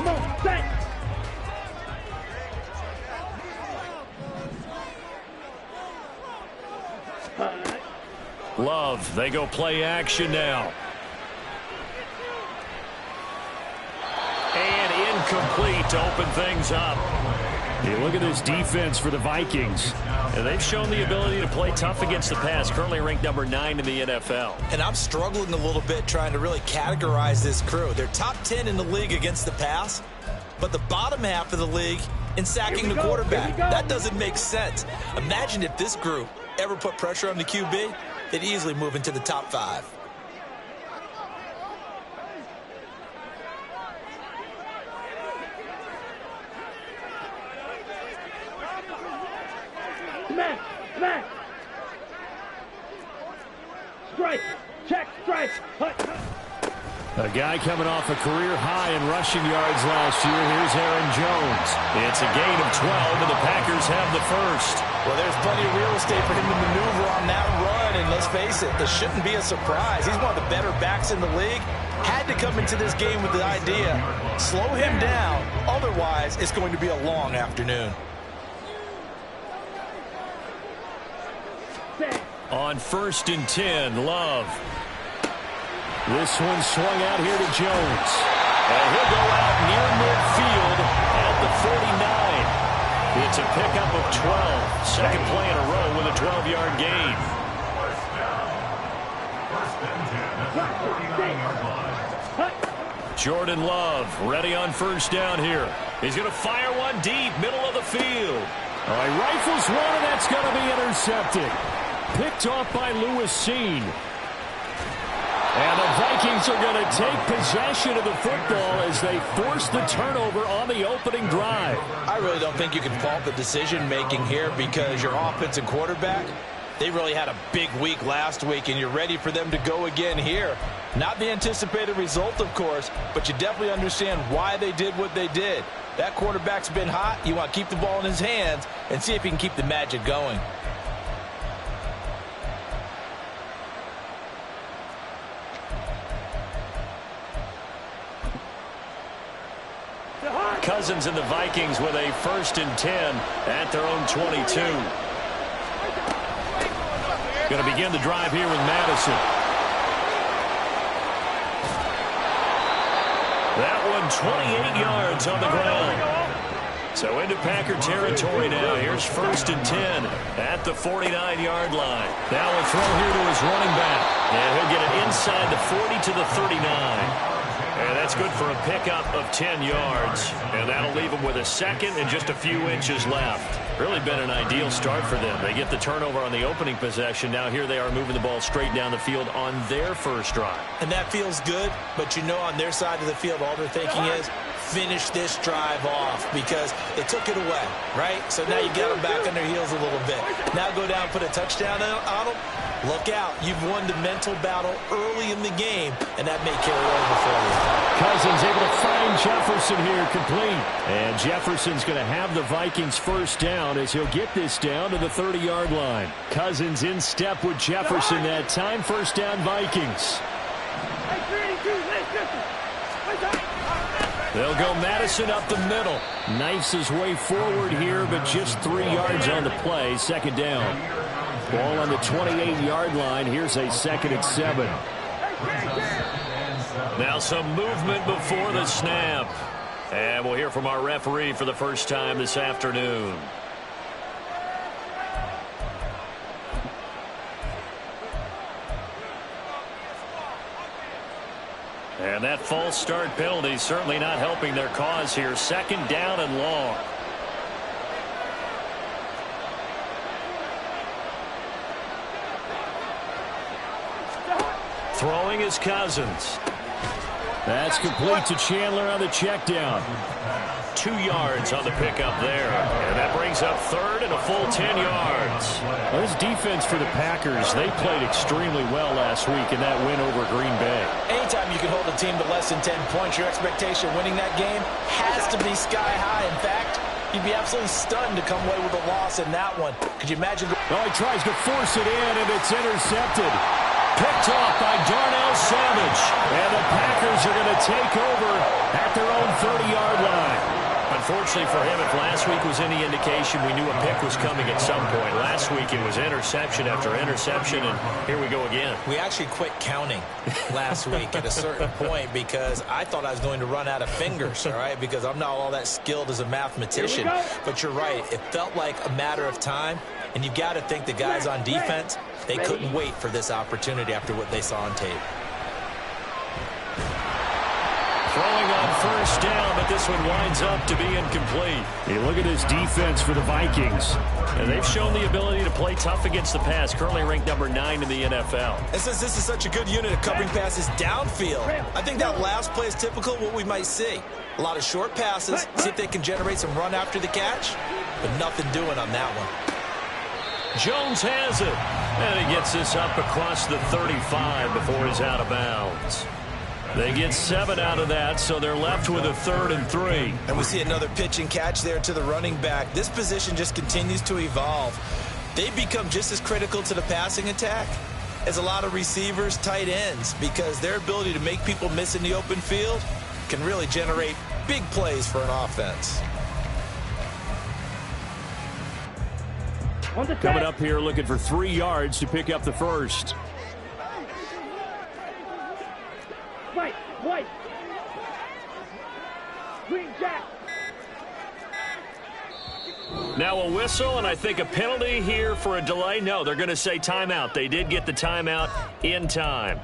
Come on, set. Love, they go play action now. And incomplete to open things up. Hey, look at this defense for the Vikings. And they've shown the ability to play tough against the pass, currently ranked number 9 in the NFL. And I'm struggling a little bit trying to really categorize this crew. They're top 10 in the league against the pass, but the bottom half of the league in sacking the quarterback. That doesn't make sense. Imagine if this group ever put pressure on the QB, they'd easily move into the top 5. Smack! Strike! Check! Strike! A guy coming off a career high in rushing yards last year. Here's Aaron Jones. It's a gain of 12, and the Packers have the first. Well, there's plenty of real estate for him to maneuver on that run, and let's face it, this shouldn't be a surprise. He's one of the better backs in the league. Had to come into this game with the idea, slow him down, otherwise it's going to be a long afternoon. On 1st and 10, Love. This one swung out here to Jones. And he'll go out near midfield at the 49. It's a pickup of 12. Second play in a row with a 12-yard gain. Jordan Love ready on 1st down here. He's going to fire one deep, middle of the field. All right, rifles one, and that's going to be intercepted. Picked off by Lewis Seen. And the Vikings are going to take possession of the football as they force the turnover on the opening drive. I really don't think you can fault the decision-making here because your offensive quarterback, they really had a big week last week, and you're ready for them to go again here. Not the anticipated result, of course, but you definitely understand why they did what they did. That quarterback's been hot. You want to keep the ball in his hands and see if he can keep the magic going. Cousins and the Vikings with a 1st and 10 at their own 22. Going to begin the drive here with Madison. That one 28 yards on the ground. So into Packer territory now. Here's 1st and 10 at the 49-yard line. Now a throw here to his running back. And he'll get it inside the 40 to the 39. And that's good for a pickup of 10 yards. And that'll leave them with a second and just a few inches left. Really been an ideal start for them. They get the turnover on the opening possession. Now here they are moving the ball straight down the field on their first drive. And that feels good, but you know on their side of the field all they're thinking is finish this drive off because they took it away, right? So now you got them back on their heels a little bit. Now go down, put a touchdown on them. Look out. You've won the mental battle early in the game, and that may carry over for you. Cousins able to find Jefferson here, complete. And Jefferson's going to have the Vikings first down as he'll get this down to the 30-yard line. Cousins in step with Jefferson that time. First down, Vikings. They'll go Madison up the middle. Knifes his way forward here, but just 3 yards on the play. Second down. Ball on the 28-yard line. Here's a 2nd and 7. Now some movement before the snap. And we'll hear from our referee for the first time this afternoon. And that false start penalty certainly not helping their cause here. 2nd down and long. Throwing is Cousins. That's complete to Chandler on the check down. 2 yards on the pickup there. And that brings up 3rd and a full 10 yards. Well, this defense for the Packers, they played extremely well last week in that win over Green Bay. Anytime you can hold a team to less than 10 points, your expectation of winning that game has to be sky high. In fact, you'd be absolutely stunned to come away with a loss in that one. Could you imagine? Well, he tries to force it in, and it's intercepted. Picked off by Darnell Savage. And the Packers are going to take over at their own 30-yard line. Unfortunately for him, if last week was any indication, we knew a pick was coming at some point. Last week it was interception after interception, and here we go again. We actually quit counting last week at a certain point because I thought I was going to run out of fingers, all right, because I'm not all that skilled as a mathematician. But you're right. It felt like a matter of time, and you've got to think the guys on defense, they couldn't wait for this opportunity after what they saw on tape. Throwing on first down, but this one winds up to be incomplete. You look at this defense for the Vikings. And they've shown the ability to play tough against the pass, currently ranked number 9 in the NFL. And since this is such a good unit of covering passes downfield, I think that last play is typical of what we might see. A lot of short passes, see if they can generate some run after the catch, but nothing doing on that one. Jones has it, and he gets this up across the 35 before he's out of bounds. They get 7 out of that, so they're left with a 3rd and 3. And we see another pitch and catch there to the running back. This position just continues to evolve. They become just as critical to the passing attack as a lot of receivers, tight ends, because their ability to make people miss in the open field can really generate big plays for an offense. Coming up here looking for 3 yards to pick up the first. White. Green Jack. Now a whistle, and I think a penalty here for a delay. No, they're going to say timeout. They did get the timeout in time.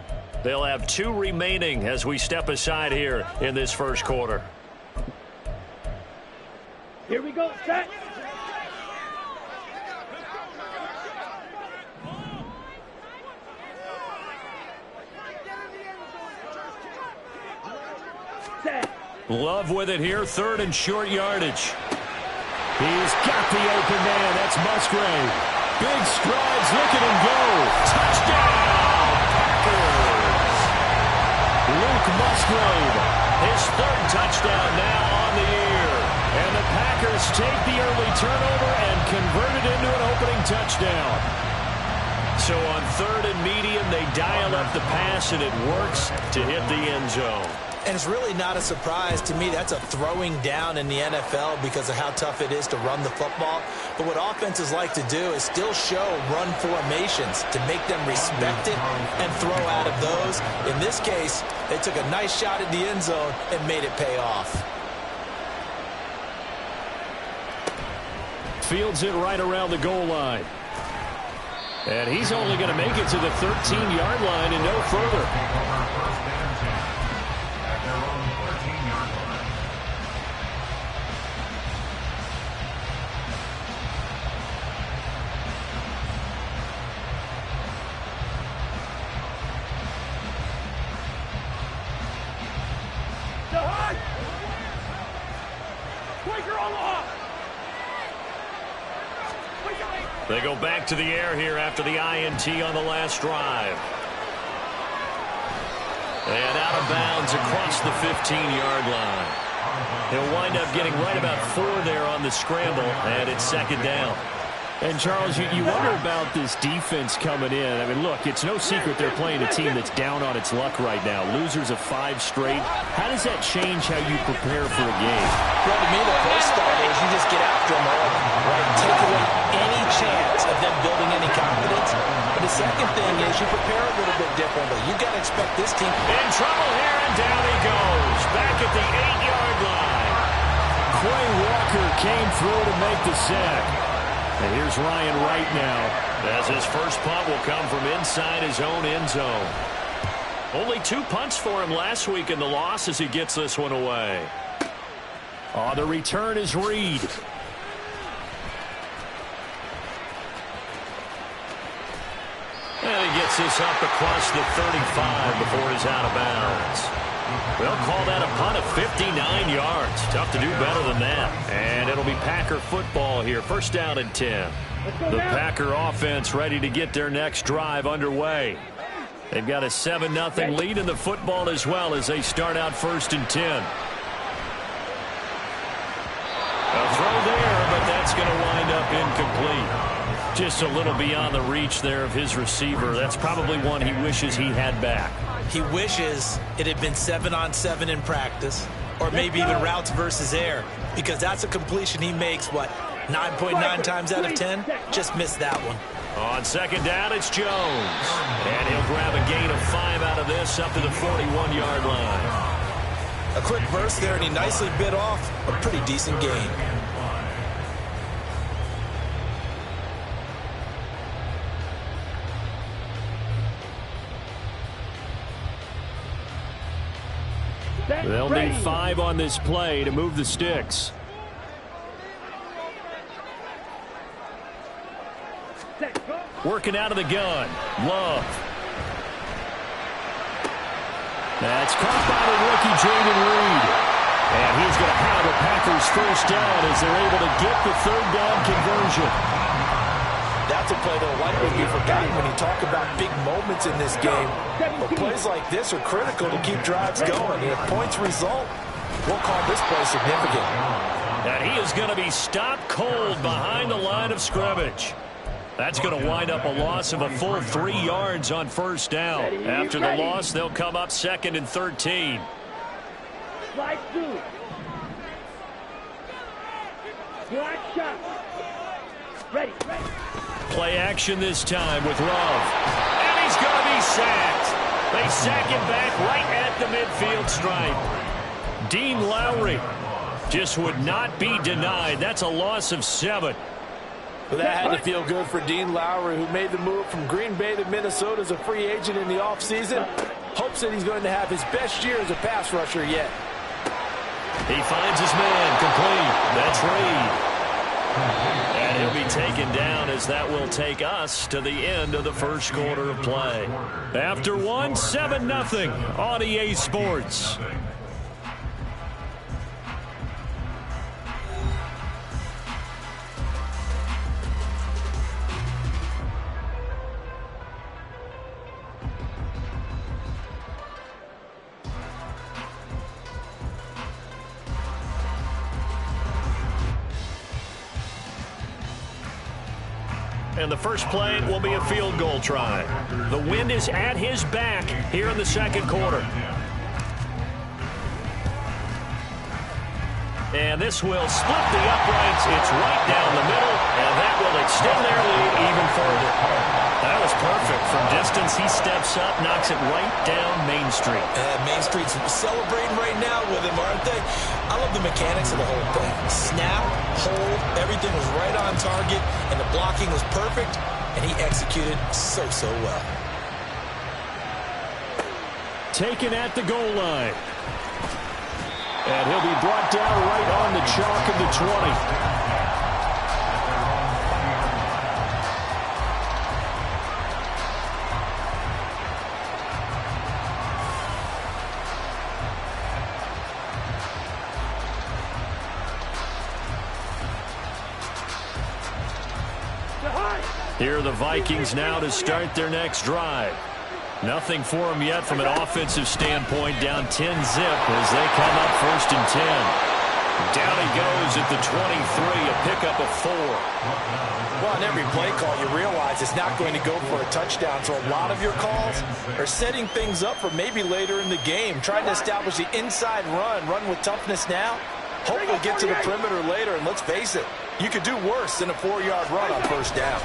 They'll have 2 remaining as we step aside here in this first quarter. Here we go, set. Love with it here, 3rd and short yardage. He's got the open man. That's Musgrave. Big strides, look at him go. Touchdown, Packers. Luke Musgrave, his 3rd touchdown now on the year. And the Packers take the early turnover and convert it into an opening touchdown. So on 3rd and medium, they dial up the pass, and it works to hit the end zone. And it's really not a surprise to me. That's a throwing down in the NFL because of how tough it is to run the football. But what offenses like to do is still show run formations to make them respect it and throw out of those. In this case, they took a nice shot at the end zone and made it pay off. Fields it right around the goal line. And he's only going to make it to the 13-yard line and no further. They go back to the air here after the INT on the last drive. And out of bounds across the 15-yard line. He'll wind up getting right about 4 there on the scramble, and it's 2nd down. And, Charles, you wonder about this defense coming in. I mean, look, it's no secret they're playing a team that's down on its luck right now. Losers of 5 straight. How does that change how you prepare for a game? Well, to me, the first thought is you just get after them early, right? Take away any chance of them building any confidence. But the second thing is you prepare a little bit differently. You've got to expect this team. In trouble here, and down he goes. Back at the 8-yard line. Quay Walker came through to make the sack. And here's Ryan Wright now. As his first punt will come from inside his own end zone. Only 2 punts for him last week in the loss as he gets this one away. Oh, the return is Reed. And he gets this up across the 35 before he's out of bounds. They'll call that a punt of 59 yards. Tough to do better than that. And it'll be Packer football here. 1st down and 10. The Packer offense ready to get their next drive underway. They've got a 7-0 lead in the football as well as they start out 1st and 10. A throw there, but that's going to wind up incomplete. Just a little beyond the reach there of his receiver. That's probably one he wishes he had back. He wishes it had been 7-on-7 in practice, or maybe even routes versus air, because that's a completion he makes, 9.9 times out of 10? Just missed that one. On second down, it's Jones. And he'll grab a gain of 5 out of this up to the 41-yard line. A quick burst there, and he nicely bit off a pretty decent gain. They'll need 5 on this play to move the sticks. Working out of the gun. Love. That's caught by the rookie, Jaden Reed. And he's going to have a Packers first down as they're able to get the third down conversion. That's a play that will likely be forgotten when you talk about big moments in this game. But plays like this are critical to keep drives going. And if points result, we'll call this play significant. And he is going to be stopped cold behind the line of scrimmage. That's going to wind up a loss of a full 3 yards on first down. After the loss, they'll come up 2nd and 13. Slide through. Slide shot. Ready. Play action this time with Love. And he's going to be sacked. They sack him back right at the midfield stripe. Dean Lowry just would not be denied. That's a loss of 7. But that had to feel good for Dean Lowry, who made the move from Green Bay to Minnesota as a free agent in the offseason. Hopes that he's going to have his best year as a pass rusher yet. He finds his man complete. That's Reed. And he'll be taken down as that will take us to the end of the first quarter of play. After 1, 7-0 on EA Sports. And the first play will be a field goal try. The wind is at his back here in the second quarter. And this will split the uprights. It's right down the middle, and that will extend their lead even further. That was perfect. From distance, he steps up, knocks it right down Main Street. Main Street's celebrating right now with him, aren't they? I love the mechanics of the whole thing. Snap, hold, everything was right on target, and the blocking was perfect, and he executed so well. Taken at the goal line. And he'll be brought down right on the chalk of the 20. Here are the Vikings now to start their next drive. Nothing for them yet from an offensive standpoint. Down 10-zip as they come up 1st and 10. Down he goes at the 23, a pickup of 4. Well, on every play call, you realize it's not going to go for a touchdown. So a lot of your calls are setting things up for maybe later in the game, trying to establish the inside run with toughness now. Hopefully get to the perimeter later, and let's face it, you could do worse than a 4-yard run on first down.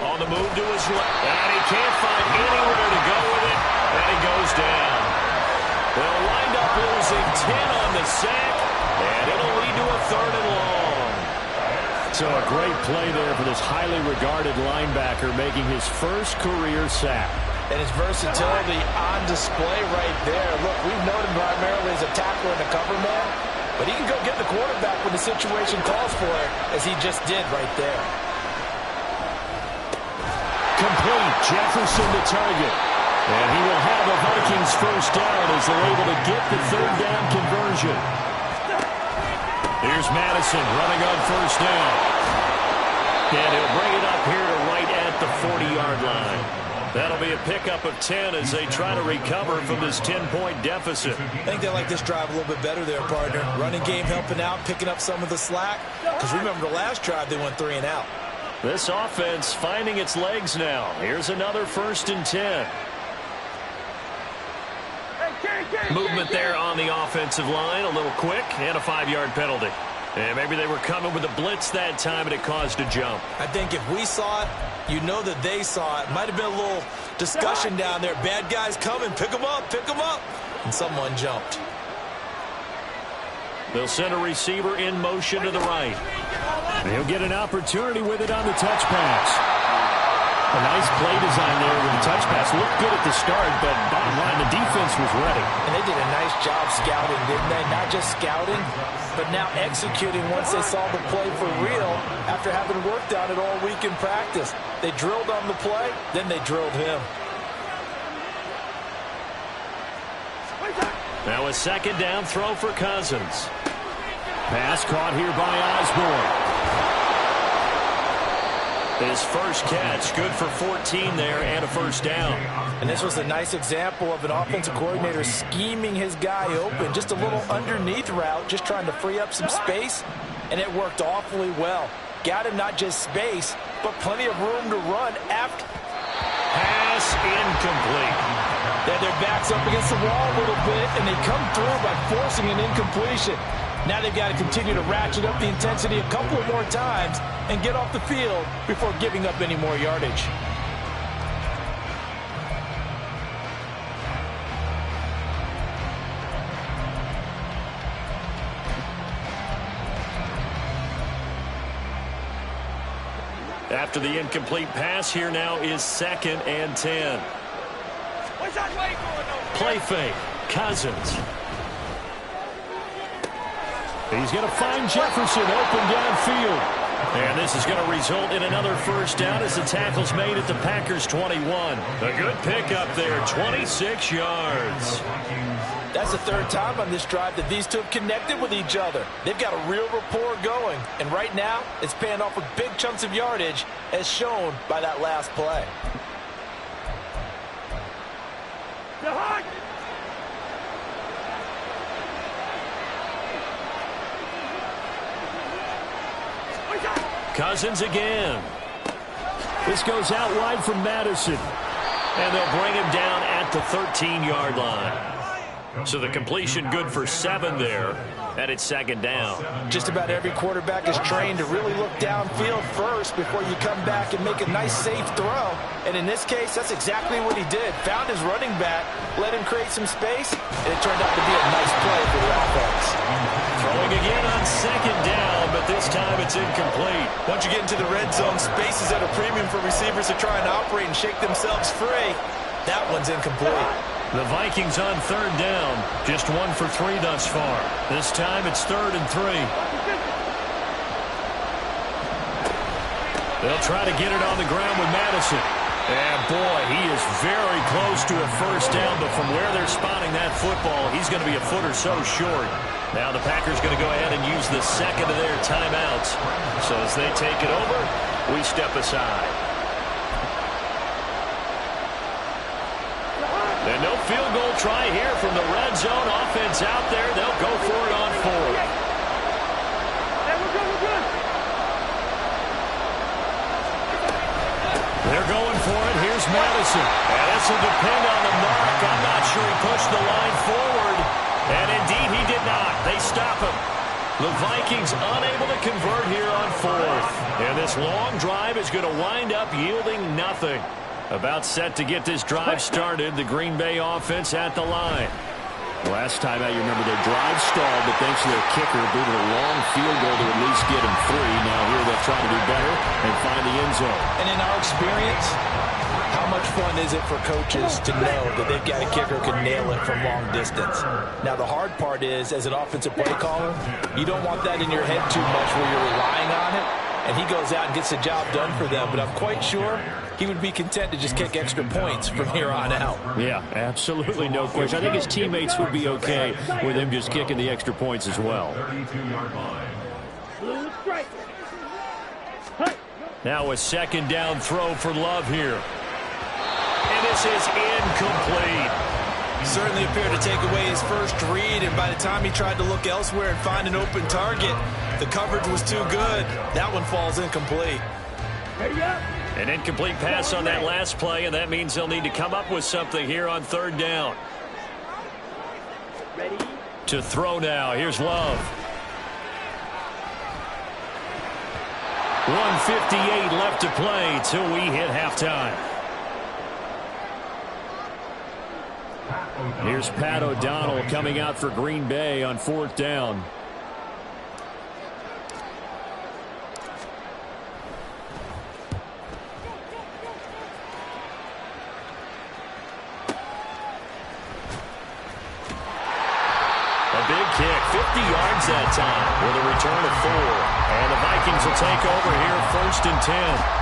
On the move to his left, and he can't find anywhere to go with it, and he goes down. They'll wind up losing 10 on the sack, and it'll lead to a 3rd and long. So a great play there for this highly regarded linebacker, making his first career sack. And his versatility on display right there. Look, we've known him primarily as a tackler and a cover man, but he can go get the quarterback when the situation calls for it, as he just did right there. Complete. Jefferson to target. And he will have a Vikings first down as they're able to get the 3rd down conversion. Here's Madison running on first down. And he'll bring it up here to right at the 40-yard line. That'll be a pickup of 10 as they try to recover from this 10-point deficit. I think they like this drive a little bit better there, partner. Running game helping out, picking up some of the slack. Because remember, the last drive they went 3 and out. This offense finding its legs now. Here's another 1st and 10. Movement there on the offensive line. A little quick and a 5-yard penalty. And maybe they were coming with a blitz that time and it caused a jump. I think if we saw it, you know that they saw it. Might have been a little discussion down there. Bad guys coming. Pick them up. Pick them up. And someone jumped. They'll send a receiver in motion to the right. He'll get an opportunity with it on the touch pass. A nice play design there with the touch pass. Looked good at the start, but bottom line, the defense was ready. And they did a nice job scouting, didn't they? Not just scouting, but now executing once they saw the play for real after having worked on it all week in practice. They drilled on the play, then they drilled him. Now a 2nd down throw for Cousins. Pass caught here by Osborne. His first catch, good for 14 there and a 1st down. And this was a nice example of an offensive coordinator scheming his guy open. Just a little underneath route, just trying to free up some space, and it worked awfully well. Got him not just space, but plenty of room to run after. Pass incomplete. They had their backs up against the wall a little bit, and they come through by forcing an incompletion. Now they've got to continue to ratchet up the intensity a couple more times and get off the field before giving up any more yardage. After the incomplete pass, here now is 2nd and 10. Play fake. Cousins. He's going to find Jefferson open downfield. And this is going to result in another 1st down as the tackle's made at the Packers' 21. A good pickup there, 26 yards. That's the 3rd time on this drive that these two have connected with each other. They've got a real rapport going. And right now, it's paying off with big chunks of yardage, as shown by that last play. Cousins again. This goes out wide from Madison. And they'll bring him down at the 13-yard line. So the completion good for 7 there, and it's 2nd down. Just about every quarterback is trained to really look downfield first before you come back and make a nice, safe throw. And in this case, that's exactly what he did. Found his running back, let him create some space, and it turned out to be a nice play for the offense. Throwing again on 2nd down, but this time it's incomplete. Once you get into the red zone, space is at a premium for receivers to try and operate and shake themselves free. That one's incomplete. The Vikings on 3rd down, just 1 for 3 thus far. This time it's 3rd and 3. They'll try to get it on the ground with Madison. And boy, he is very close to a 1st down, but from where they're spotting that football, he's going to be a foot or so short. Now the Packers going to go ahead and use the 2nd of their timeouts. So as they take it over, we step aside. And no field goal try here from the red zone. Offense out there. They'll go for it on 4th. They're going for it. Here's Madison. And this will depend on the mark. I'm not sure he pushed the line forward. And indeed he did not. They stop him. The Vikings unable to convert here on 4th. And this long drive is going to wind up yielding nothing. About set to get this drive started. The Green Bay offense at the line. Last time out, you remember their drive stalled, but thanks to their kicker, booted a long field goal to at least get them 3. Now here they're trying to do better and find the end zone. And in our experience, how much fun is it for coaches to know that they've got a kicker who can nail it from long distance? Now the hard part is, as an offensive play caller, you don't want that in your head too much where you're relying on it. And he goes out and gets the job done for them. But I'm quite sure he would be content to just kick extra points from here on out. Yeah, absolutely no question. I think his teammates would be okay with him just kicking the extra points as well. Now a 2nd down throw for Love here. this is incomplete. Certainly appeared to take away his first read, and by the time he tried to look elsewhere and find an open target, the coverage was too good. That one falls incomplete. Ready up. An incomplete pass on that last play, and that means they'll need to come up with something here on third down. Ready. To throw now. Here's Love. 1:58 left to play till we hit halftime. Here's Pat O'Donnell coming out for Green Bay on fourth down. A big kick, 50 yards that time with a return of 4. And the Vikings will take over here, 1st and 10.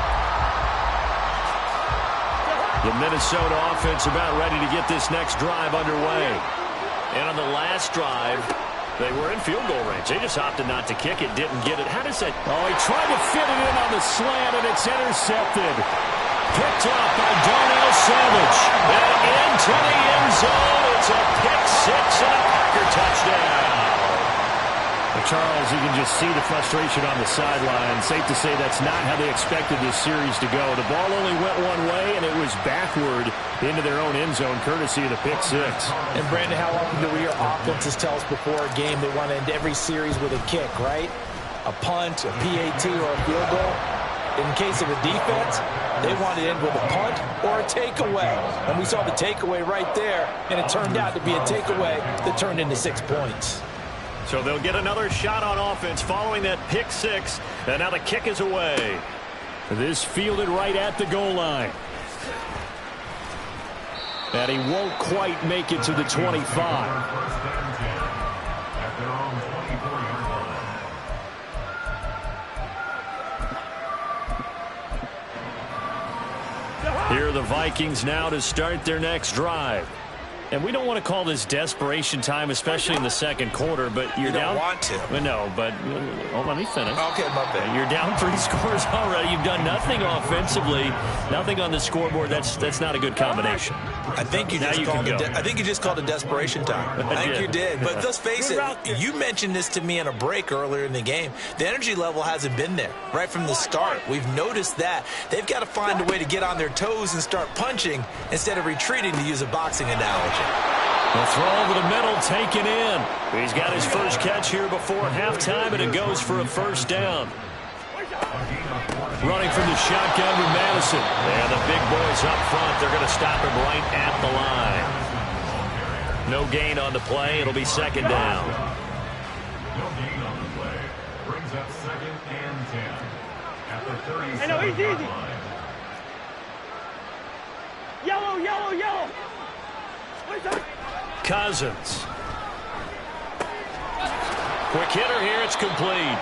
The Minnesota offense about ready to get this next drive underway. And on the last drive, they were in field goal range. They just opted not to kick it, didn't get it. How does that... Oh, he tried to fit it in on the slant, and it's intercepted. Picked up by Darnell Savage. And into the end zone. It's a pick 6 and a Packer touchdown. Charles, you can just see the frustration on the sideline. Safe to say that's not how they expected this series to go. The ball only went one way, and it was backward into their own end zone, courtesy of the pick 6. And, Brandon, how often do we hear offenses tell us before a game they want to end every series with a kick, right? A punt, a PAT, or a field goal. In case of the defense, they want to end with a punt or a takeaway. And we saw the takeaway right there, and it turned out to be a takeaway that turned into 6 points. So they'll get another shot on offense following that pick 6. And now the kick is away. This fielded right at the goal line. And he won't quite make it to the 25. Here are the Vikings now to start their next drive. And we don't want to call this desperation time, especially in the second quarter, but you're down. You don't want to. Well, no, but let me finish. Okay, my bad. You're down 3 scores already. You've done nothing offensively, nothing on the scoreboard. That's not a good combination. I think you just called it desperation time. I think you did. But let's face it, you mentioned this to me in a break earlier in the game. The energy level hasn't been there right from the start. We've noticed that. They've got to find a way to get on their toes and start punching instead of retreating, to use a boxing analogy. The throw over the middle, taken in. He's got his first catch here before halftime, and it goes for a first down. Running from the shotgun with Madison. And the big boys up front, they're going to stop him right at the line. No gain on the play. It'll be second down. No gain on the play. Brings up 2nd and 10. At the 37 I know, he's easy. line. Yellow, yellow, yellow. Cousins. Quick hitter here. It's complete.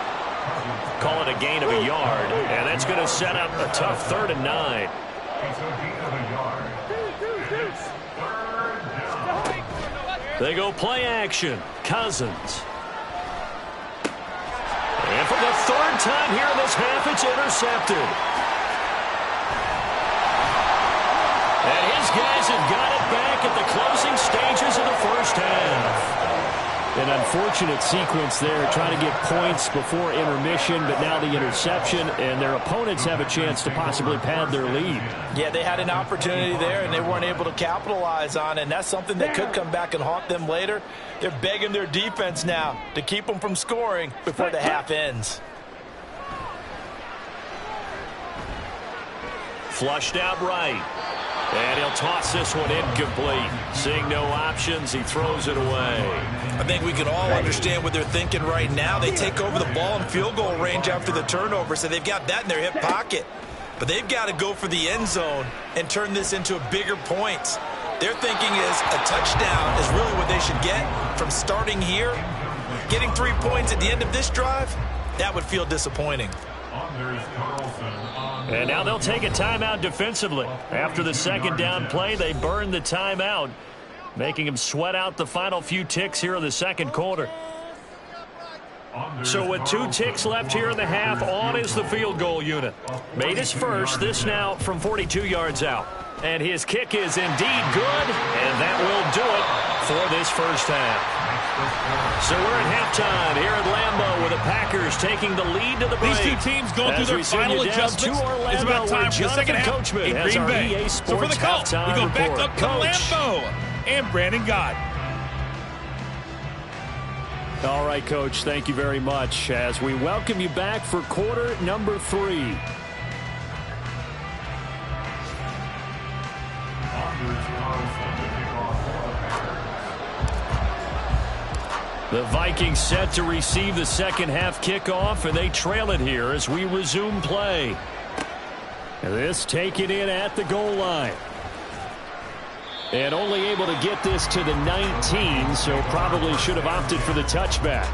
Call it a gain of a yard. And that's going to set up a tough 3rd and 9. It's a gain of a yard. And it's 3rd down. They go play action. Cousins. And for the 3rd time here in this half, it's intercepted. And his guys have got it back at the closing stages of the first half. An unfortunate sequence there, trying to get points before intermission, but now the interception, and their opponents have a chance to possibly pad their lead. Yeah, they had an opportunity there, and they weren't able to capitalize on it, and that's something that could come back and haunt them later. They're begging their defense now to keep them from scoring before the half ends. Flushed out right. And he'll toss this one incomplete. Seeing no options, he throws it away. I think we can all understand what they're thinking right now. They take over the ball in field goal range after the turnover, so they've got that in their hip pocket. But they've got to go for the end zone and turn this into a bigger points. Their thinking is a touchdown is really what they should get from starting here. Getting 3 points at the end of this drive, that would feel disappointing. And now they'll take a timeout defensively. After the second down play, they burn the timeout, making them sweat out the final few ticks here in the second quarter. So with 2 ticks left here in the half, on is the field goal unit. Made his first, this now from 42 yards out. And his kick is indeed good, and that will do it for this first half. So we're at halftime here at Lambeau with the Packers taking the lead to the break. These two teams going through their final adjustments. It's about time for the second half in Green Bay. So for the Colts, we go back up to Lambeau and Brandon Gott. All right, Coach, thank you very much as we welcome you back for quarter number 3. The Vikings set to receive the second half kickoff, and they trail it here as we resume play. This taken in at the goal line. And only able to get this to the 19, so probably should have opted for the touchback.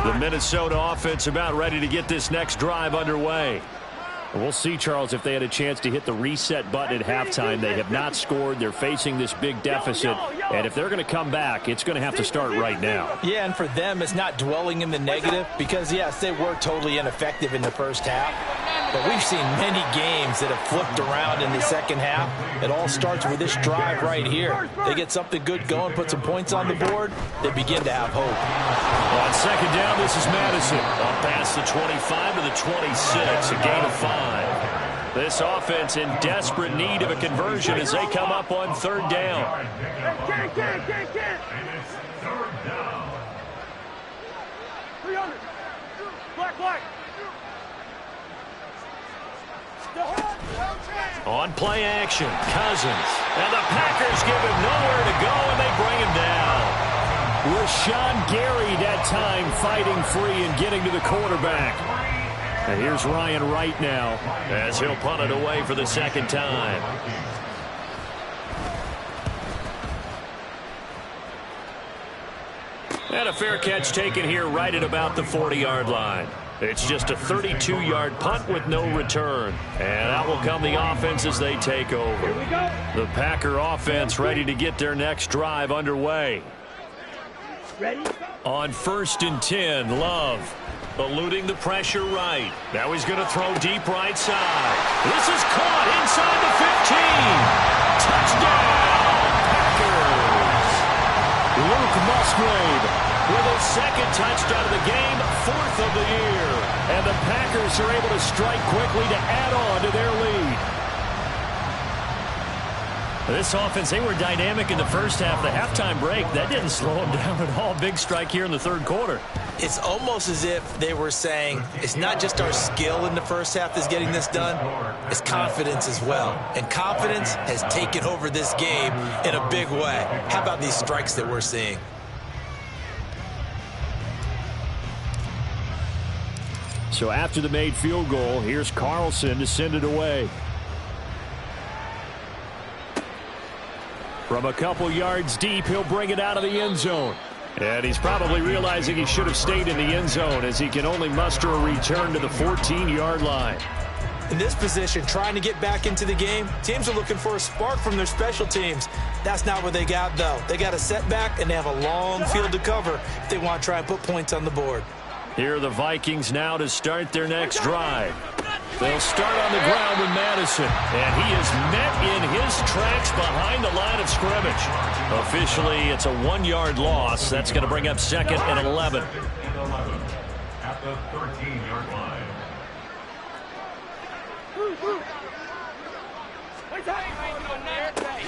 The Minnesota offense about ready to get this next drive underway. We'll see, Charles, if they had a chance to hit the reset button at halftime. They have not scored. They're facing this big deficit. And if they're going to come back, it's going to have to start right now. Yeah, and for them, it's not dwelling in the negative because, yes, they were totally ineffective in the first half. But we've seen many games that have flipped around in the second half. It all starts with this drive right here. They get something good going, put some points on the board, they begin to have hope. On second down, this is Madison. Up past the 25 to the 26, a gain of 5. This offense in desperate need of a conversion as they come up on third down. On play action, Cousins. And the Packers give him nowhere to go, and they bring him down. Rashawn Gary that time fighting free and getting to the quarterback. And here's Ryan Wright now as he'll punt it away for the second time. And a fair catch taken here right at about the 40-yard line. It's just a 32-yard punt with no return. And out will come the offense as they take over. The Packer offense ready to get their next drive underway. Ready? On 1st and 10, Love. Eluding the pressure right. Now he's going to throw deep right side. This is caught inside the 15. Touchdown, Packers. Luke Musgrave with his second touchdown of the game, 4th of the year. And the Packers are able to strike quickly to add on to their lead. This offense, they were dynamic in the first half. The halftime break, that didn't slow them down at all. Big strike here in the third quarter. It's almost as if they were saying, it's not just our skill in the first half that's getting this done, it's confidence as well. And confidence has taken over this game in a big way. How about these strikes that we're seeing? So after the made field goal, here's Carlson to send it away. From a couple yards deep, he'll bring it out of the end zone. And he's probably realizing he should have stayed in the end zone as he can only muster a return to the 14-yard line. In this position, trying to get back into the game, teams are looking for a spark from their special teams. That's not what they got, though. They got a setback, and they have a long field to cover if they want to try and put points on the board. Here are the Vikings now to start their next drive. They'll start on the ground with Madison, and he is met in his tracks behind the line of scrimmage. Officially, it's a 1-yard loss. That's going to bring up 2nd and 11. At the 13-yard line.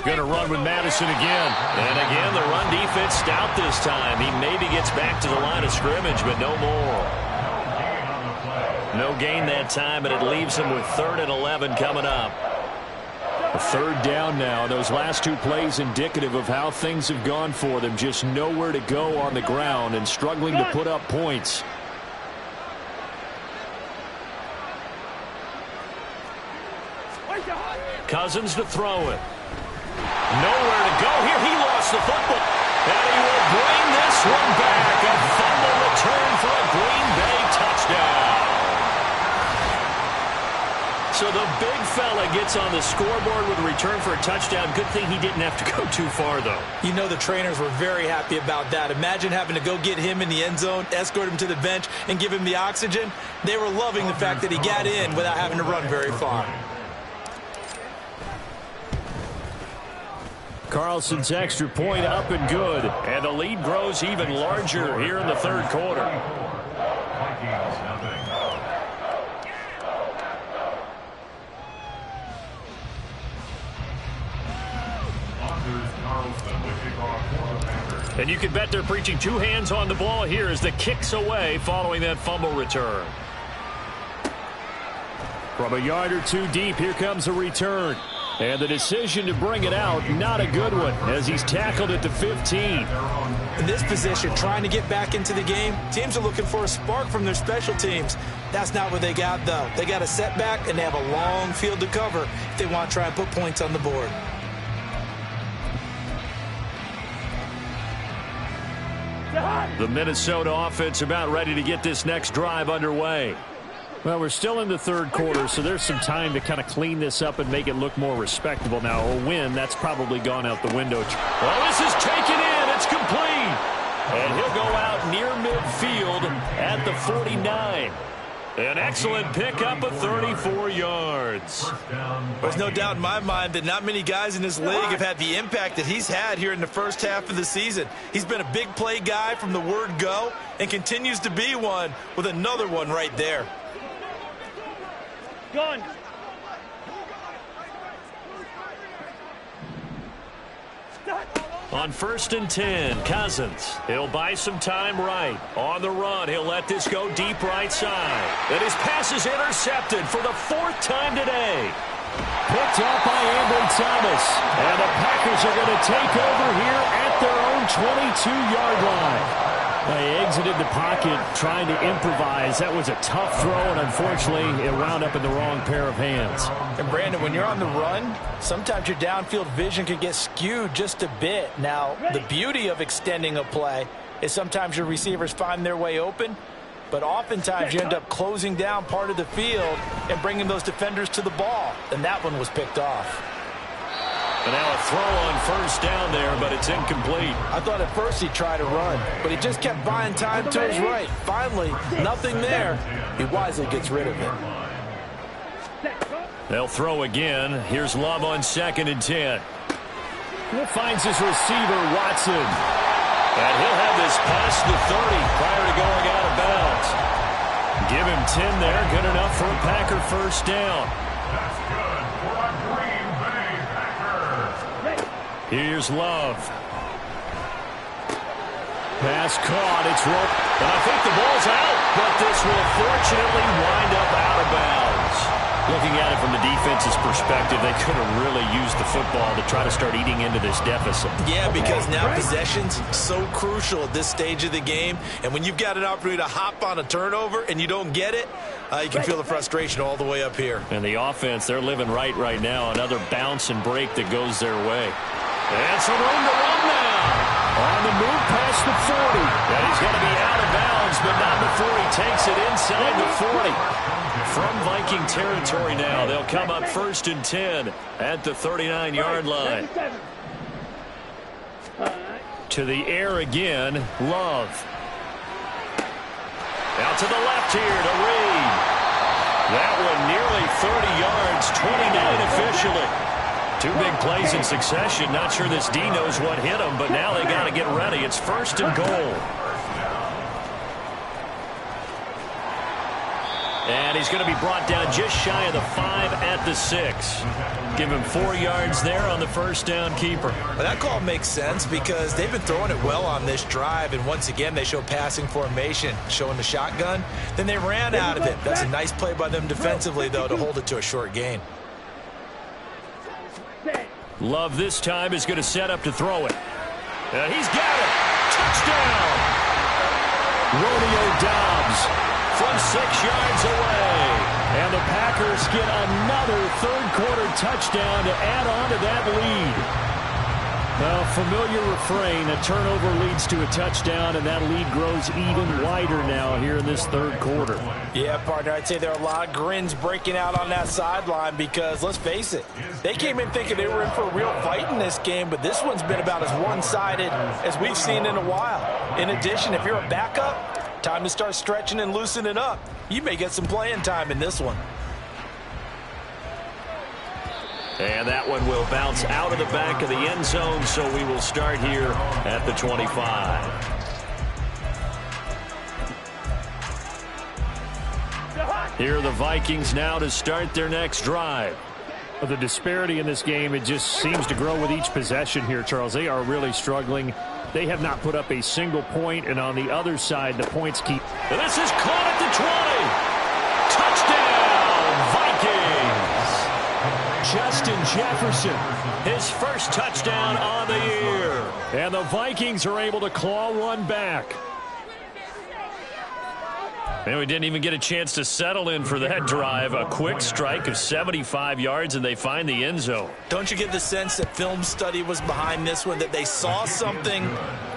Going to run with Madison again. And again, the run defense stout this time. He maybe gets back to the line of scrimmage, but no more. No gain that time, and it leaves him with 3rd and 11 coming up. A third down now. Those last two plays indicative of how things have gone for them. Just nowhere to go on the ground and struggling to put up points. Cousins to throw it. Nowhere to go here. He lost the football. And he will bring this one back. A fumble return for a Green Bay touchdown. So the big fella gets on the scoreboard with a return for a touchdown. Good thing he didn't have to go too far, though. You know the trainers were very happy about that. Imagine having to go get him in the end zone, escort him to the bench, and give him the oxygen. They were loving the fact that he got in without having to run very far. Carlson's extra point up and good. And the lead grows even larger here in the third quarter. Vikings nothing. And you can bet they're preaching two hands on the ball here as the kick's away following that fumble return. From a yard or two deep, here comes a return. And the decision to bring it out, not a good one, as he's tackled at the 15. In this position, trying to get back into the game, teams are looking for a spark from their special teams. That's not what they got, though. They got a setback, and they have a long field to cover if they want to try and put points on the board. The Minnesota offense about ready to get this next drive underway. Well, we're still in the third quarter, so there's some time to kind of clean this up and make it look more respectable. Now, a win, that's probably gone out the window. Well, this is taken in. It's complete. And he'll go out near midfield at the 49. An excellent pickup of 34 yards. There's no doubt in my mind that not many guys in this league have had the impact that he's had here in the first half of the season. He's been a big play guy from the word go and continues to be one with another one right there. Gun. On 1st and 10, Cousins. He'll buy some time right. On the run, he'll let this go deep right side. And his pass is intercepted for the 4th time today. Picked up by Ambry Thomas. And the Packers are going to take over here at their own 22-yard line. They exited the pocket trying to improvise. That was a tough throw, and unfortunately, it wound up in the wrong pair of hands. And, Brandon, when you're on the run, sometimes your downfield vision can get skewed just a bit. Now, the beauty of extending a play is sometimes your receivers find their way open, but oftentimes you end up closing down part of the field and bringing those defenders to the ball, and that one was picked off. And now a throw on 1st down there, but it's incomplete. I thought at first he tried to run, but he just kept buying time to his right. Finally, nothing there. He wisely gets rid of it. They'll throw again. Here's Love on 2nd and 10. He finds his receiver, Watson. And he'll have this past the 30 prior to going out of bounds. Give him 10 there. Good enough for a Packer 1st down. That's good for a Green Bay Packers. Here's Love. Pass caught. It's rolled. And I think the ball's out, but this will fortunately wind up out of bounds. Looking at it from the defense's perspective, they could have really used the football to try to start eating into this deficit. Yeah, because now possession's so crucial at this stage of the game. And when you've got an opportunity to hop on a turnover and you don't get it, you can feel the frustration all the way up here. And the offense, they're living right now. Another bounce and break that goes their way. And some room to run now. On the move past the 40. And he's going to be out of bounds, but not before he takes it inside the 40. From Viking territory now, they'll come up 1st and 10 at the 39-yard line. To the air again, Love. Out to the left here to Reed. That one nearly 30 yards, 29 officially. Two big plays in succession. Not sure this D knows what hit him, but now they got to get ready. It's 1st and goal. And he's going to be brought down just shy of the 5 at the 6. Give him 4 yards there on the 1st down keeper. Well, that call makes sense because they've been throwing it well on this drive, and once again they show passing formation, showing the shotgun. Then they ran out of it. That's a nice play by them defensively, though, to hold it to a short gain. Love this time is going to set up to throw it. He's got it. Touchdown. Romeo Doubs from 6 yards away. And the Packers get another third-quarter touchdown to add on to that lead. Well, familiar refrain, a turnover leads to a touchdown, and that lead grows even wider now here in this third quarter. Yeah, partner, I'd say there are a lot of grins breaking out on that sideline because, let's face it, they came in thinking they were in for a real fight in this game, but this one's been about as one-sided as we've seen in a while. In addition, if you're a backup, time to start stretching and loosening up. You may get some playing time in this one. And that one will bounce out of the back of the end zone, so we will start here at the 25. Here are the Vikings now to start their next drive. The disparity in this game, it just seems to grow with each possession here, Charles. They are really struggling. They have not put up a single point, and on the other side, the points keep. And this is caught at the 20. Touchdown, Vikings! Justin Jefferson, his first touchdown on the year. And the Vikings are able to claw one back. And we didn't even get a chance to settle in for that drive. A quick strike of 75 yards, and they find the end zone. Don't you get the sense that film study was behind this one, that they saw something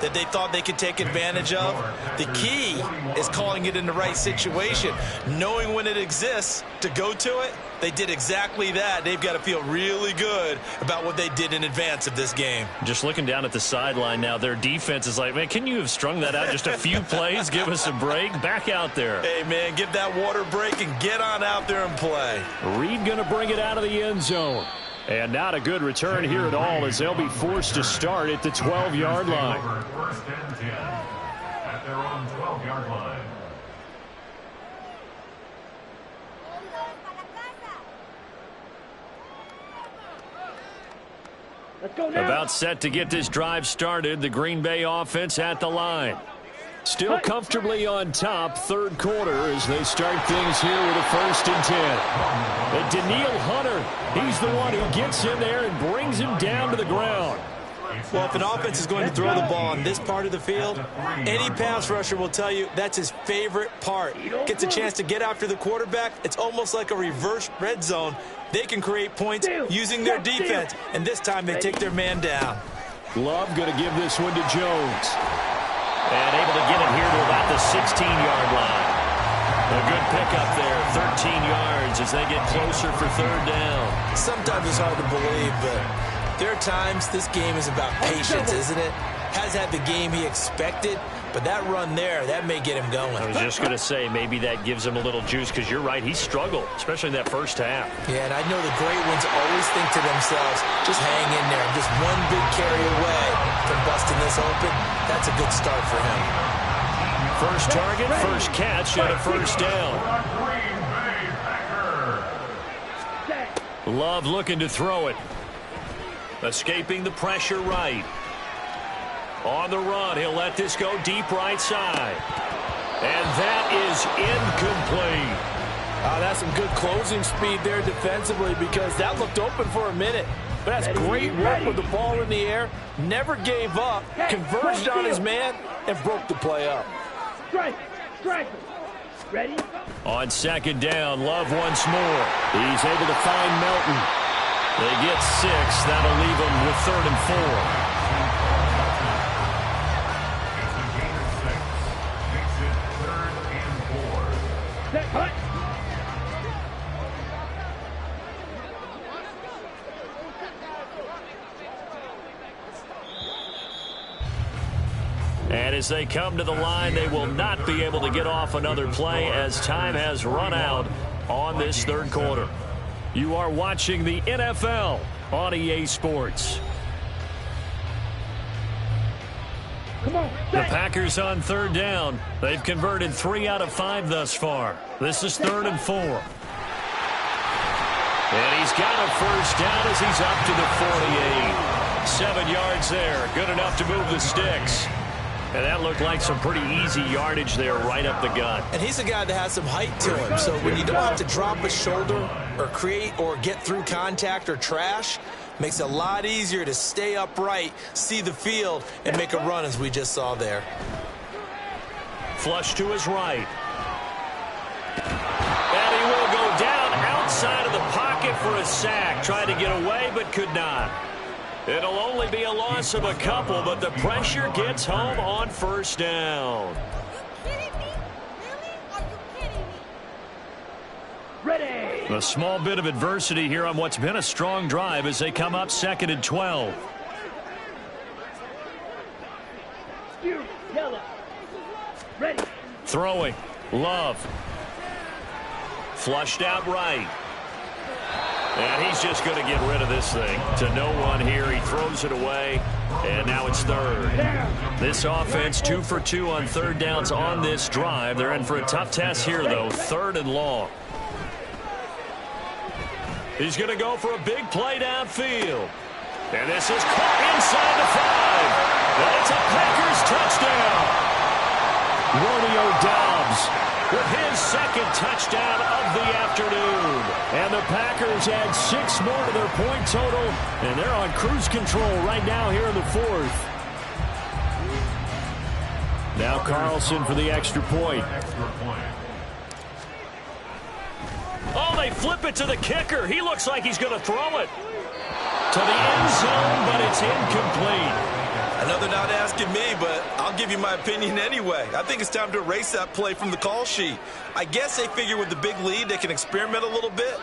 that they thought they could take advantage of? The key is calling it in the right situation, knowing when it exists to go to it. They did exactly that. They've got to feel really good about what they did in advance of this game. Just looking down at the sideline now, their defense is like, man, can you have strung that out just a few plays? Give us a break. Back out there. Hey, man, give that water break and get on out there and play. Reed going to bring it out of the end zone. And not a good return here at all as they'll be forced to start at the 12-yard line. First and 10 at their own 12-yard line. Let's go now. About set to get this drive started. The Green Bay offense at the line. Still comfortably on top, third quarter, as they start things here with a 1st and 10. And Daniil Hunter, he's the one who gets in there and brings him down to the ground. Well, if an offense is going to throw the ball on this part of the field, any pass rusher will tell you that's his favorite part. Gets a chance to get after the quarterback. It's almost like a reverse red zone. They can create points using their defense, and this time they take their man down. Love going to give this one to Jones. And able to get it here to about the 16-yard line. A good pickup there, 13 yards as they get closer for third down. Sometimes it's hard to believe, but there are times this game is about patience, isn't it? Has had the game he expected, but that run there, that may get him going. I was just going to say, maybe that gives him a little juice, because you're right, he struggled, especially in that first half. Yeah, and I know the great ones always think to themselves, just hang in there. Just one big carry away from busting this open. That's a good start for him. First target, first catch, and a first down. Love looking to throw it. Escaping the pressure right. On the run, he'll let this go deep right side. And that is incomplete. That's some good closing speed there defensively, because that looked open for a minute. But that's great work with the ball in the air. Never gave up, converged on his man, and broke the play up. Strike. Ready? On second down, Love once more. He's able to find Melton. They get 6. That'll leave them with 3rd and 4. And as they come to the line, they will not be able to get off another play as time has run out on this third quarter. You are watching the NFL on EA Sports. Come on. The Packers on third down. They've converted 3 out of 5 thus far. This is 3rd and 4. And he's got a first down as he's up to the 48. 7 yards there. Good enough to move the sticks. And that looked like some pretty easy yardage there right up the gut. And he's a guy that has some height to him. So when you don't have to drop a shoulder or create or get through contact or trash, makes it a lot easier to stay upright, see the field, and make a run as we just saw there. Flush to his right. And he will go down outside of the pocket for a sack. Tried to get away, but could not. It'll only be a loss of a couple, but the pressure gets home on first down. Ready. A small bit of adversity here on what's been a strong drive as they come up 2nd and 12. Skew, yellow. Ready. Throwing. Love. Flushed out right. And he's just going to get rid of this thing to no one here. He throws it away, and now it's 3rd. This offense 2 for 2 on 3rd downs on this drive. They're in for a tough test here, though. 3rd and long. He's going to go for a big play downfield. And this is caught inside the 5. And it's a Packers touchdown. Romeo Doubs with his 2nd touchdown of the afternoon. And the Packers add 6 more to their point total, and they're on cruise control right now here in the 4th. Now Carlson for the extra point. Oh, they flip it to the kicker. He looks like he's going to throw it to the end zone, but it's incomplete. I know they're not asking me, but I'll give you my opinion anyway. I think it's time to erase that play from the call sheet. I guess they figure with the big lead they can experiment a little bit.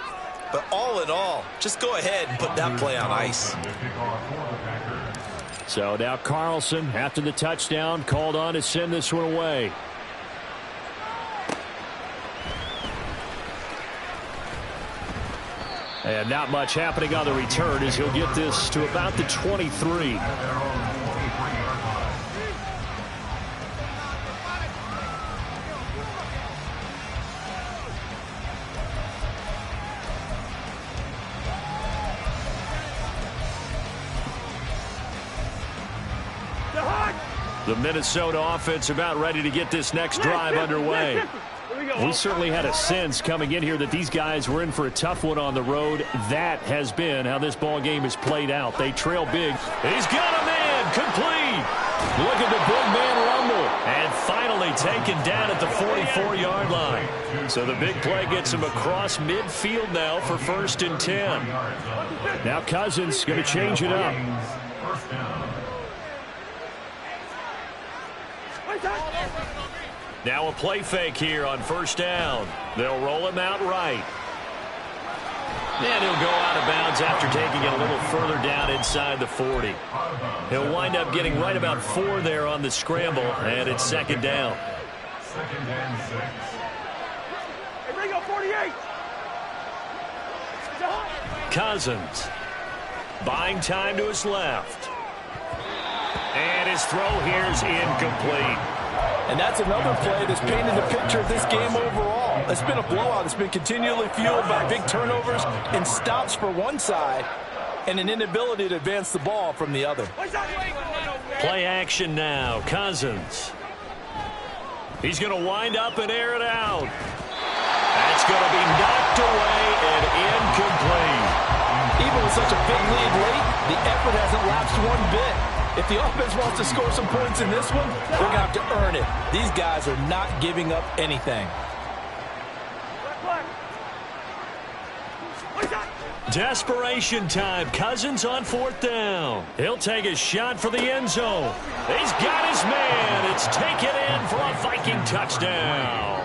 But all in all, just go ahead and put that play on ice. So now Carlson, after the touchdown, called on to send this one away. And not much happening on the return as he'll get this to about the 23. The Minnesota offense about ready to get this next drive underway. We certainly had a sense coming in here that these guys were in for a tough one on the road. That has been how this ball game is played out. They trail big. He's got a man complete. Look at the big man rumble. And finally taken down at the 44-yard line. So the big play gets him across midfield now for 1st and 10. Now Cousins going to change it up. Now a play fake here on 1st down. They'll roll him out right. And he'll go out of bounds after taking it a little further down inside the 40. He'll wind up getting right about 4 there on the scramble, and it's 2nd down. 2nd and 6. Hey, Ringo, 48. Cousins buying time to his left. And his throw here's incomplete. And that's another play that's painted the picture of this game overall. It's been a blowout. It's been continually fueled by big turnovers and stops for one side and an inability to advance the ball from the other. Play action now. Cousins. He's going to wind up and air it out. That's going to be knocked away and incomplete. Even with such a big lead late, the effort hasn't lapsed one bit. If the offense wants to score some points in this one, they're going to have to earn it. These guys are not giving up anything. Desperation time. Cousins on 4th down. He'll take a shot for the end zone. He's got his man. It's taken in for a Viking touchdown.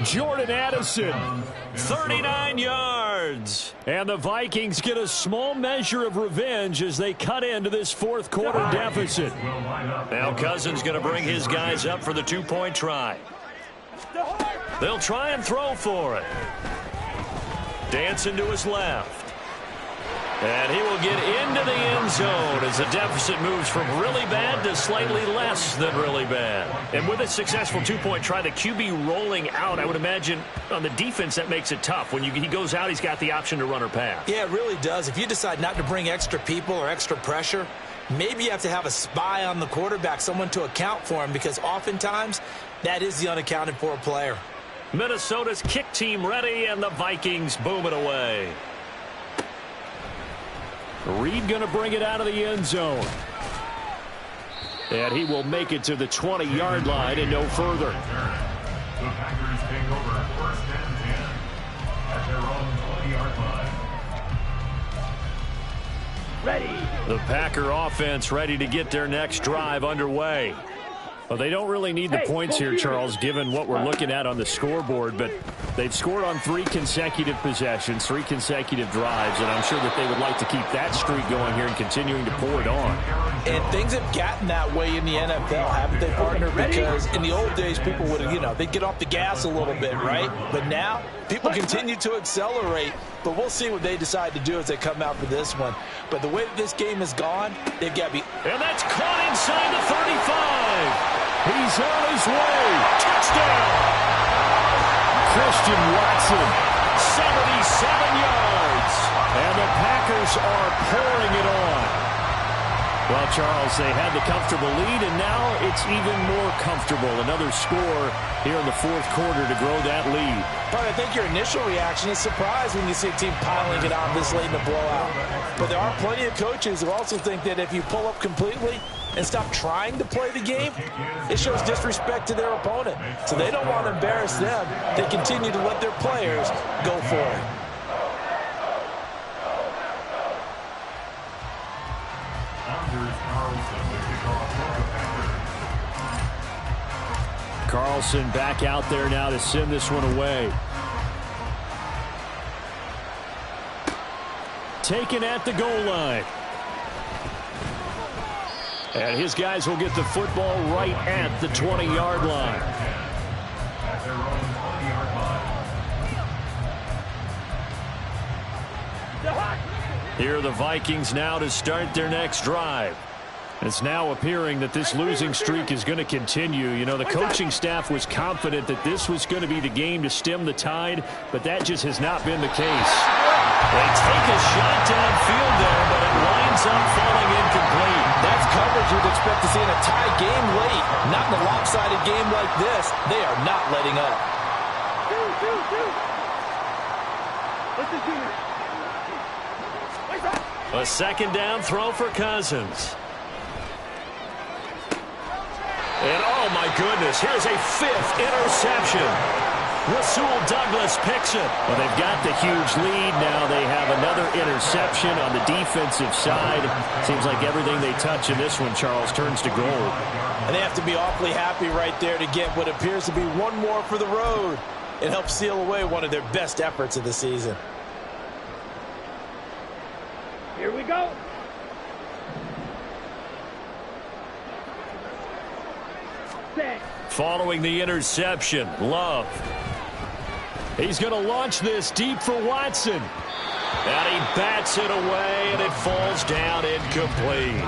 Jordan Addison, 39 yards. And the Vikings get a small measure of revenge as they cut into this 4th quarter deficit. Now Cousins going to bring his guys up for the 2-point try. They'll try and throw for it. Dancing to his left. And he will get into the end zone as the deficit moves from really bad to slightly less than really bad. And with a successful 2-point try, the QB rolling out, I would imagine on the defense that makes it tough. When he goes out, he's got the option to run or pass. Yeah, it really does. If you decide not to bring extra people or extra pressure, maybe you have to have a spy on the quarterback, someone to account for him, because oftentimes that is the unaccounted for player. Minnesota's kick team ready, and the Vikings boom it away. Reed going to bring it out of the end zone. And he will make it to the 20-yard line and no further. The Packers take over 1st and 10 at their own 20-yard line. Ready. The Packer offense ready to get their next drive underway. Well, they don't really need the points here, Charles, given what we're looking at on the scoreboard, but they've scored on 3 consecutive possessions, 3 consecutive drives, and I'm sure that they would like to keep that streak going here and continuing to pour it on. And things have gotten that way in the NFL, haven't they, partner? Because in the old days, people would have, they'd get off the gas a little bit, right? But now, people continue to accelerate, but we'll see what they decide to do as they come out for this one. But the way that this game has gone, they've got to be... And that's caught inside the 35. He's on his way. Touchdown. Christian Watson. 77 yards. And the Packers are pouring it on. Well, Charles, they had the comfortable lead, and now it's even more comfortable. Another score here in the fourth quarter to grow that lead. But I think your initial reaction is surprise when you see a team piling it on this late in the blowout. But there are plenty of coaches who also think that if you pull up completely and stop trying to play the game, it shows disrespect to their opponent. So they don't want to embarrass them. They continue to let their players go for it. Carlson back out there now to send this one away. Taken at the goal line. And his guys will get the football right at the 20-yard line. Here are the Vikings now to start their next drive. It's now appearing that this losing streak is going to continue. The coaching staff was confident that this was going to be the game to stem the tide, but that just has not been the case. They take a shot downfield there, but it winds up falling incomplete. That's coverage you'd expect to see in a tie game late. Not in a lopsided game like this. They are not letting up. A second down throw for Cousins. And oh my goodness, here's a 5th interception. Rasul Douglas picks it. Well, they've got the huge lead. Now they have another interception on the defensive side. Seems like everything they touch in this one, Charles, turns to gold. And they have to be awfully happy right there to get what appears to be one more for the road. It helps seal away one of their best efforts of the season. Here we go. Following the interception, Love. He's going to launch this deep for Watson. And he bats it away, and it falls down incomplete.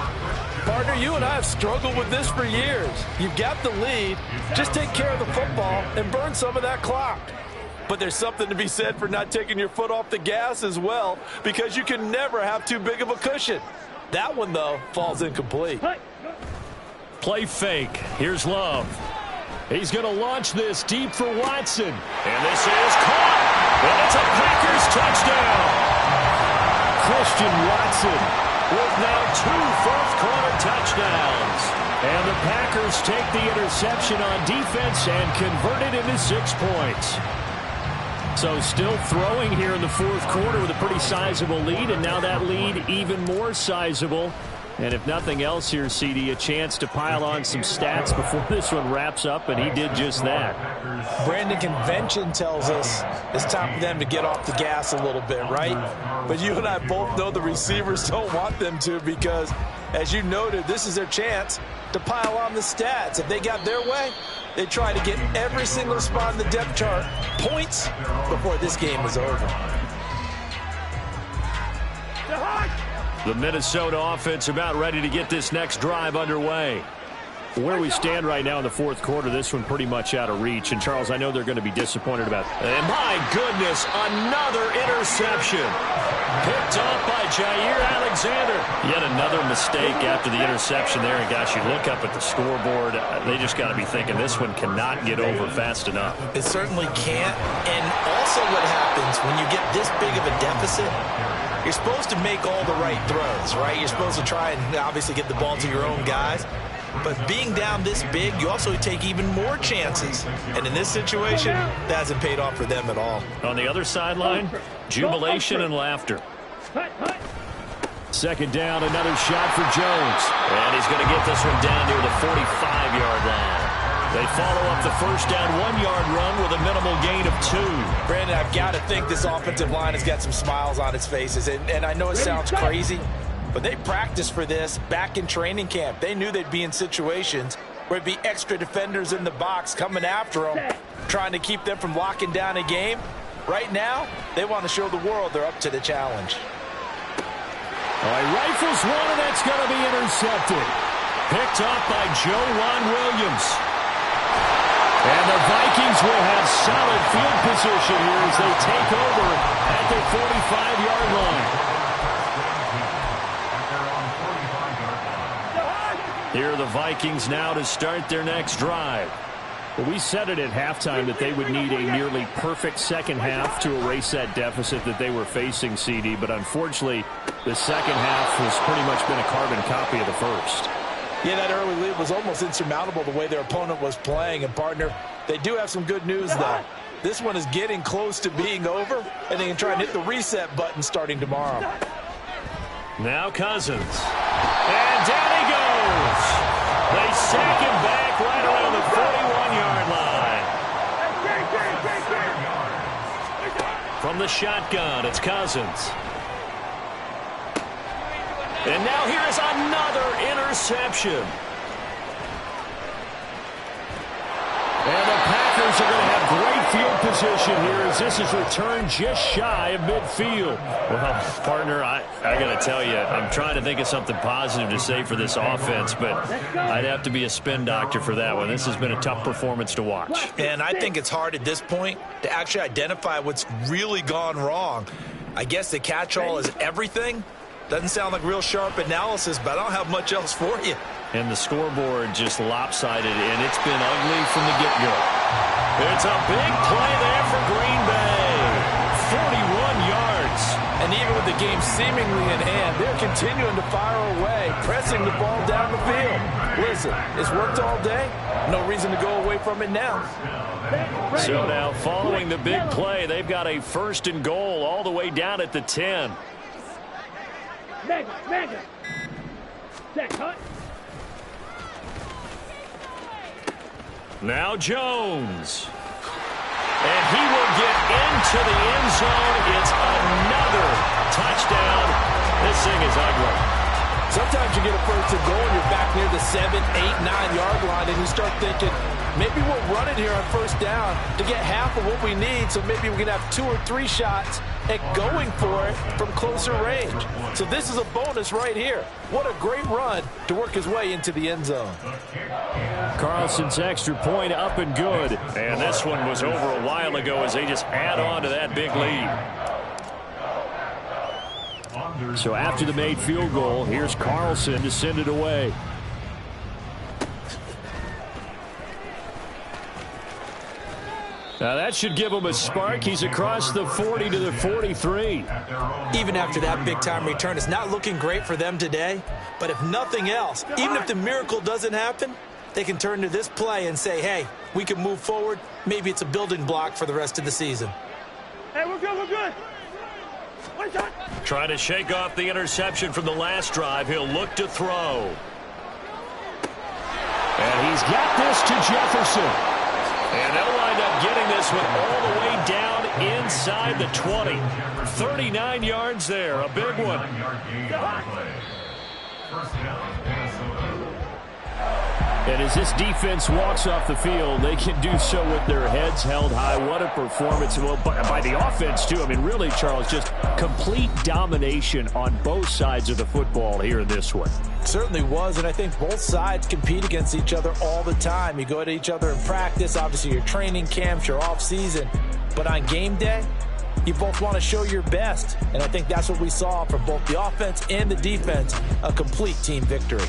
Partner, you and I have struggled with this for years. You've got the lead. Just take care of the football and burn some of that clock. But there's something to be said for not taking your foot off the gas as well, because you can never have too big of a cushion. That one, though, falls incomplete. Play fake. Here's Love. He's going to launch this deep for Watson. And this is caught. And it's a Packers touchdown. Christian Watson with now 2 fourth-quarter touchdowns. And the Packers take the interception on defense and convert it into 6 points. So still throwing here in the fourth quarter with a pretty sizable lead, and now that lead even more sizable. And if nothing else here, CD, a chance to pile on some stats before this one wraps up, and he did just that. Brandon, convention tells us it's time for them to get off the gas a little bit, right? But you and I both know the receivers don't want them to, because, as you noted, this is their chance to pile on the stats. If they got their way, they try to get every single spot in the depth chart points before this game is over. The Minnesota offense about ready to get this next drive underway. Where we stand right now in the fourth quarter, this one pretty much out of reach. And, Charles, I know they're going to be disappointed about that. And, my goodness, another interception. Picked up by Jair Alexander. Yet another mistake after the interception there. And, gosh, you look up at the scoreboard, they just got to be thinking this one cannot get over fast enough. It certainly can't. And also what happens when you get this big of a deficit, you're supposed to make all the right throws, right? You're supposed to try and obviously get the ball to your own guys. But being down this big, you also take even more chances. And in this situation, that hasn't paid off for them at all. On the other sideline, jubilation and laughter. 2 second down, another shot for Jones. And he's going to get this one down near the 45-yard line. They follow up the first down 1-yard run with a minimal gain of 2. Brandon, I've got to think this offensive line has got some smiles on its faces. And I know it sounds crazy, but they practiced for this back in training camp. They knew they'd be in situations where it'd be extra defenders in the box coming after them, trying to keep them from locking down a game. Right now, they want to show the world they're up to the challenge. All right, rifles one, and that's going to be intercepted. Picked up by Joe Williams. And the Vikings will have solid field position here as they take over at their 45-yard line. Here are the Vikings now to start their next drive. Well, we said it at halftime that they would need a nearly perfect second half to erase that deficit that they were facing, CD. But unfortunately, the second half has pretty much been a carbon copy of the first. Yeah, that early lead was almost insurmountable the way their opponent was playing. And, partner, they do have some good news, though. This one is getting close to being over, and they can try and hit the reset button starting tomorrow. Now Cousins. And down he goes. They sack him back right around the 41-yard line. From the shotgun, it's Cousins. And now here is another interception. And the Packers are going to have great field position here as this is returned just shy of midfield. Well, partner, I got to tell you, I'm trying to think of something positive to say for this offense, but I'd have to be a spin doctor for that one. This has been a tough performance to watch. And I think it's hard at this point to actually identify what's really gone wrong. I guess the catch-all is everything. Doesn't sound like real sharp analysis, but I don't have much else for you. And the scoreboard just lopsided, and it's been ugly from the get-go. It's a big play there for Green Bay. 41 yards. And even with the game seemingly in hand, they're continuing to fire away, pressing the ball down the field. Listen, it's worked all day. No reason to go away from it now. So now, following the big play, they've got a first and goal all the way down at the 10. Mega. Set, cut. Now Jones. And he will get into the end zone. It's another touchdown. This thing is ugly. Sometimes you get a first and goal and you're back near the 7, 8, 9-yard line, and you start thinking, maybe we'll run it here on first down to get half of what we need, so maybe we can have 2 or 3 shots at going for it from closer range. So this is a bonus right here. What a great run to work his way into the end zone. Carlson's extra point up and good. And this one was over a while ago as they just add on to that big lead. So after the made field goal, here's Carlson to send it away. Now that should give him a spark. He's across the 40 to the 43. Even after that big-time return, it's not looking great for them today. But if nothing else, even if the miracle doesn't happen, they can turn to this play and say, hey, we can move forward. Maybe it's a building block for the rest of the season. Hey, we're good. One shot. Trying to shake off the interception from the last drive. He'll look to throw. And he's got this to Jefferson. And they'll wind up getting this one all the way down inside the 20. 39 yards there, a big one. And as this defense walks off the field, they can do so with their heads held high. What a performance. Well, by the offense, too. I mean, really, Charles, just complete domination on both sides of the football here in this one. Certainly was, and I think both sides compete against each other all the time. You go at each other in practice, obviously your training camps, your off-season. But on game day, you both want to show your best. And I think that's what we saw from both the offense and the defense, a complete team victory.